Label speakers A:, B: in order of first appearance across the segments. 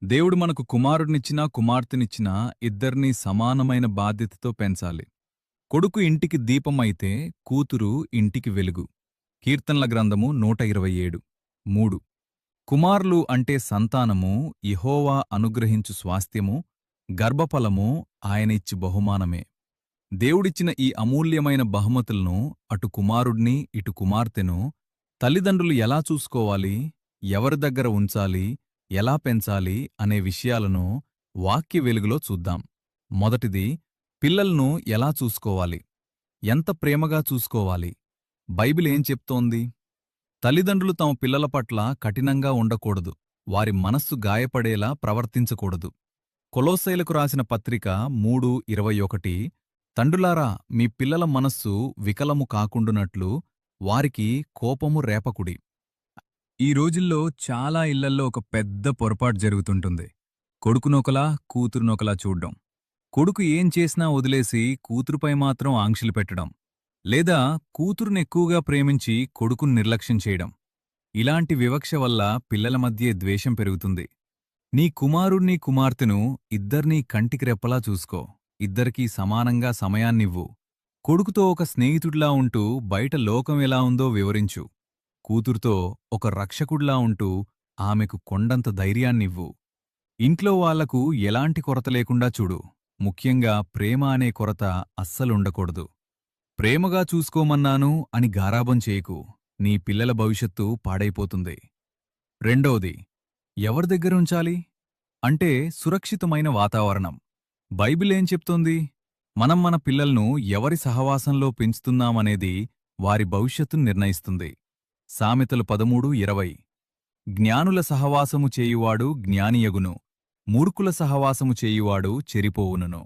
A: దేవుడు మనకు కుమారుడినిచ్చినా, కుమార్తెనిచ్చినా ఇద్దరినీ సమానమైన బాధ్యతతో పెంచాలి. కొడుకు ఇంటికి దీపమైతే, కూతురు ఇంటికి వెలుగు. కీర్తనల గ్రంథము 127 3. కుమారులు అంటే సంతానము, యెహోవా అనుగ్రహించు స్వాస్థ్యము, గర్భఫలము, ఆయన ఇచ్చి బహుమానమే. దేవుడిచ్చిన ఈ అమూల్యమైన బహుమతులను అటు కుమారుడిని, ఇటు కుమార్తెను తల్లిదండ్రులు ఎలా చూసుకోవాలి, ఎవరి దగ్గర ఉంచాలి, ఎలా పెంచాలి అనే విషయాలను వాక్య వెలుగులో చూద్దాం. మొదటిది, పిల్లలను ఎలా చూసుకోవాలి, ఎంత ప్రేమగా చూసుకోవాలి. బైబిల్ ఏం చెప్తోంది? తల్లిదండ్రులు తమ పిల్లల పట్ల కఠినంగా ఉండకూడదు, వారి మనస్సు గాయపడేలా ప్రవర్తించకూడదు. కొలోస్సైలకు రాసిన పత్రిక 3:21, తండ్రులారా మీ పిల్లల మనస్సు వికలము కాకుండునట్లు వారికి కోపము రేపకుడి. ఈ రోజుల్లో చాలా ఇళ్లల్లో ఒక పెద్ద పొరపాటు జరుగుతుంటుంది. కొడుకునొకలా, కూతురునొకలా చూడ్డం. కొడుకు ఏం చేసినా వదిలేసి కూతురుపై మాత్రం ఆంక్షలు పెట్టడం. లేదా కూతురునెక్కువగా ప్రేమించి కొడుకును నిర్లక్ష్యం చేయడం. ఇలాంటి వివక్ష వల్ల పిల్లల మధ్య ద్వేషం పెరుగుతుంది. నీ కుమారుణ్ణి, కుమార్తెను ఇద్దర్నీ కంటికి రెప్పలా చూసుకో. ఇద్దరికీ సమానంగా సమయాన్నివ్వు. కొడుకుతో ఒక స్నేహితుడిలా ఉంటూ బయట లోకం ఎలా ఉందో వివరించు. కూతురుతో ఒక రక్షకుడిలా ఉంటూ ఆమెకు కొండంత ధైర్యాన్నివ్వు. ఇంట్లో వాళ్లకు ఎలాంటి కొరత లేకుండా చూడు. ముఖ్యంగా ప్రేమ అనే కొరత అస్సలుండకూడదు. ప్రేమగా చూసుకోమన్నాను అని గారాబం చేయకు. నీ పిల్లల భవిష్యత్తు పాడైపోతుంది. రెండోది, ఎవరి దగ్గరుంచాలి అంటే సురక్షితమైన వాతావరణం. బైబిల్ ఏం చెప్తోంది? మనం మన పిల్లలను ఎవరి సహవాసంలో పెంచుతున్నామనేది వారి భవిష్యత్తును నిర్ణయిస్తుంది. సామెతలు 13:20. జ్ఞానుల సహవాసము చేయువాడు జ్ఞానియగును, మూర్ఖుల సహవాసము చేయువాడు చెరిపోవునును.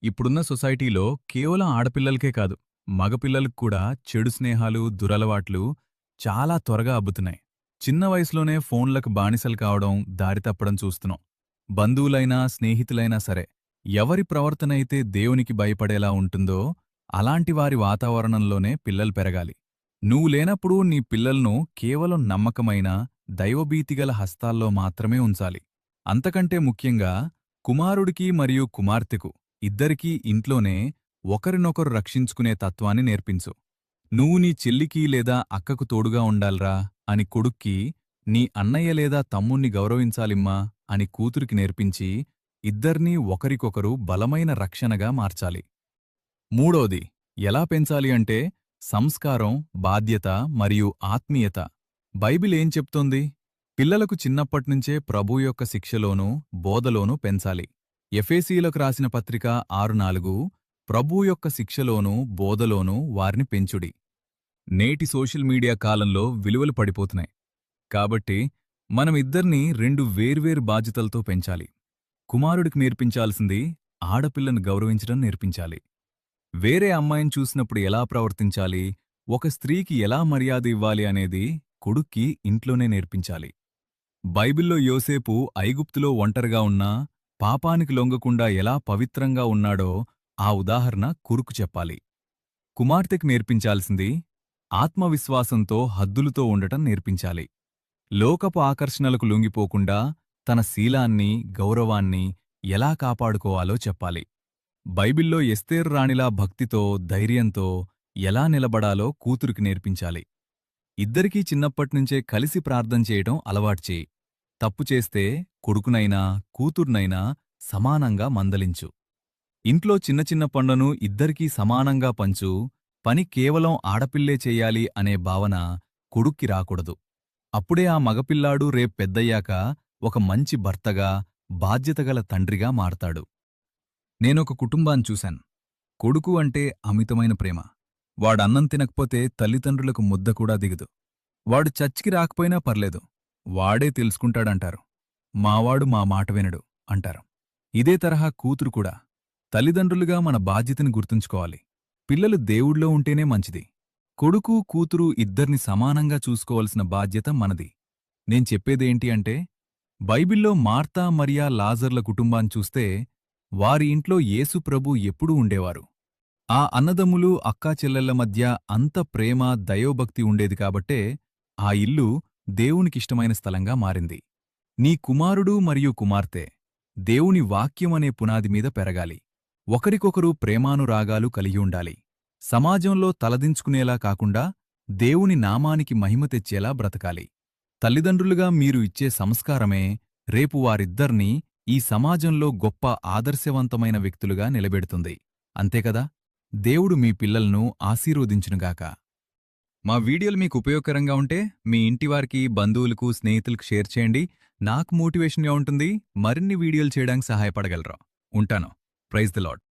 A: ఇప్పుడున్న సొసైటీలో కేవలం ఆడపిల్లలకే కాదు, మగపిల్లలకు కూడా చెడు స్నేహాలు, దురలవాట్లు చాలా త్వరగా అబ్బుతున్నాయి. చిన్న వయసులోనే ఫోన్లకు బానిసలు కావడం, దారితప్పడం చూస్తున్నాం. బంధువులైనా, స్నేహితులైనా సరే, ఎవరి ప్రవర్తనైతే దేవునికి భయపడేలా ఉంటుందో అలాంటి వారి వాతావరణంలోనే పిల్లలు పెరగాలి. నువ్వు లేనప్పుడు నీ పిల్లలను కేవలం నమ్మకమైన, దైవభీతిగల హస్తాల్లో మాత్రమే ఉంచాలి. అంతకంటే ముఖ్యంగా కుమారుడికి మరియు కుమార్తెకు ఇద్దరికీ ఇంట్లోనే ఒకరినొకరు రక్షించుకునే తత్వాన్ని నేర్పించు. నువ్వు నీ చెల్లికి లేదా అక్కకు తోడుగా ఉండాల్రా అని కొడుక్కి, నీ అన్నయ్య లేదా తమ్ముణ్ణి గౌరవించాలిమ్మా అని కూతురికి నేర్పించి ఇద్దర్నీ ఒకరికొకరు బలమైన రక్షణగా మార్చాలి. మూడోది, ఎలా పెంచాలి అంటే సంస్కారం, బాధ్యత మరియు ఆత్మీయత. బైబిల్ ఏం చెప్తోంది? పిల్లలకు చిన్నప్పట్నుంచే ప్రభు యొక్క శిక్షలోనూ, బోధలోనూ పెంచాలి. ఎఫెసీయులకు రాసిన పత్రిక 6:4, ప్రభు యొక్క శిక్షలోనూ, బోధలోనూ వారిని పెంచుడి. నేటి సోషల్ మీడియా కాలంలో విలువలు పడిపోతున్నాయి. కాబట్టి మనం ఇద్దర్నీ రెండు వేర్వేరు బాధ్యతలతో పెంచాలి. కుమారుడికి నేర్పించాల్సింది ఆడపిల్లను గౌరవించడం నేర్పించాలి. వేరే అమ్మాయిని చూసినప్పుడు ఎలా ప్రవర్తించాలి, ఒక స్త్రీకి ఎలా మర్యాద ఇవ్వాలి అనేది కొడుక్కి ఇంట్లోనే నేర్పించాలి. బైబిల్లో యోసేపు ఐగుప్తులో ఒంటరిగా ఉన్నా, పాపానికి లొంగకుండా ఎలా పవిత్రంగా ఉన్నాడో ఆ ఉదాహరణ కొడుకు చెప్పాలి. కుమార్తెకు నేర్పించాల్సింది ఆత్మవిశ్వాసంతో, హద్దులతో ఉండటం నేర్పించాలి. లోకపు ఆకర్షణలకు లొంగిపోకుండా తన శీలాన్ని, గౌరవాన్ని ఎలా కాపాడుకోవాలో చెప్పాలి. బైబిల్లో ఎస్తేరు రాణిలా భక్తితో, ధైర్యంతో ఎలా నిలబడాలో కూతురికి నేర్పించాలి. ఇద్దరికీ చిన్నప్పట్నుంచే కలిసి ప్రార్థన చేయడం అలవాటు చేయి. తప్పు చేస్తే కొడుకునైనా, కూతుర్నైనా సమానంగా మందలించు. ఇంట్లో చిన్న చిన్న పనులను ఇద్దరికీ సమానంగా పంచు. పని కేవలం ఆడపిల్లే చెయ్యాలి అనే భావన కొడుక్కి రాకూడదు. అప్పుడే ఆ మగపిల్లాడు రేపు పెద్దయ్యాక ఒక మంచి భర్తగా, బాధ్యతగల తండ్రిగా మారతాడు. నేనొక కుటుంబాన్ని చూశాను. కొడుకు అంటే అమితమైన ప్రేమ. వాడన్నం తినకపోతే తల్లిదండ్రులకు ముద్ద కూడా దిగదు. వాడు చచ్చికి రాకపోయినా పర్లేదు, వాడే తెలుసుకుంటాడంటారు. మావాడు మా మాట వినడు అంటారు. ఇదే తరహా కూతురు కూడా. తల్లిదండ్రులుగా మన బాధ్యతని గుర్తుంచుకోవాలి. పిల్లలు దేవుళ్ళో ఉంటేనే మంచిది. కొడుకు, కూతురు ఇద్దర్ని సమానంగా చూసుకోవలసిన బాధ్యత మనది. నేను చెప్పేదేంటి అంటే, బైబిల్లో మార్తా, మరియా, లాజర్ల కుటుంబాన్ని చూస్తే వారి ఇంట్లో యేసు ప్రభు ఎప్పుడూ ఉండేవారు. ఆ అన్నదమ్ములు, అక్కాచెల్లెళ్ల మధ్య అంత ప్రేమ, దయోభక్తి ఉండేది కాబట్టే ఆ ఇల్లు దేవునికిష్టమైన స్థలంగా మారింది. నీ కుమారుడు మరియు కుమార్తె దేవుని వాక్యమనే పునాది మీద పెరగాలి. ఒకరికొకరు ప్రేమానురాగాలు కలిగి ఉండాలి. సమాజంలో తలదించుకునేలా కాకుండా దేవుని నామానికి మహిమ తెచ్చేలా బ్రతకాలి. తల్లిదండ్రులుగా మీరు ఇచ్చే సంస్కారమే రేపు వారిద్దర్నీ ఈ సమాజంలో గొప్ప ఆదర్శవంతమైన వ్యక్తులుగా నిలబెడుతుంది. అంతేకదా? దేవుడు మీ పిల్లలను ఆశీర్వదించునుగాక. మా వీడియోలు మీకు ఉపయోగకరంగా ఉంటే మీ ఇంటివారికి, బంధువులకు, స్నేహితులకు షేర్ చేయండి. నాకు మోటివేషన్గా ఉంటుంది. మరిన్ని వీడియోలు చేయడానికి సహాయపడగలరు. ఉంటాను. Praise the lord.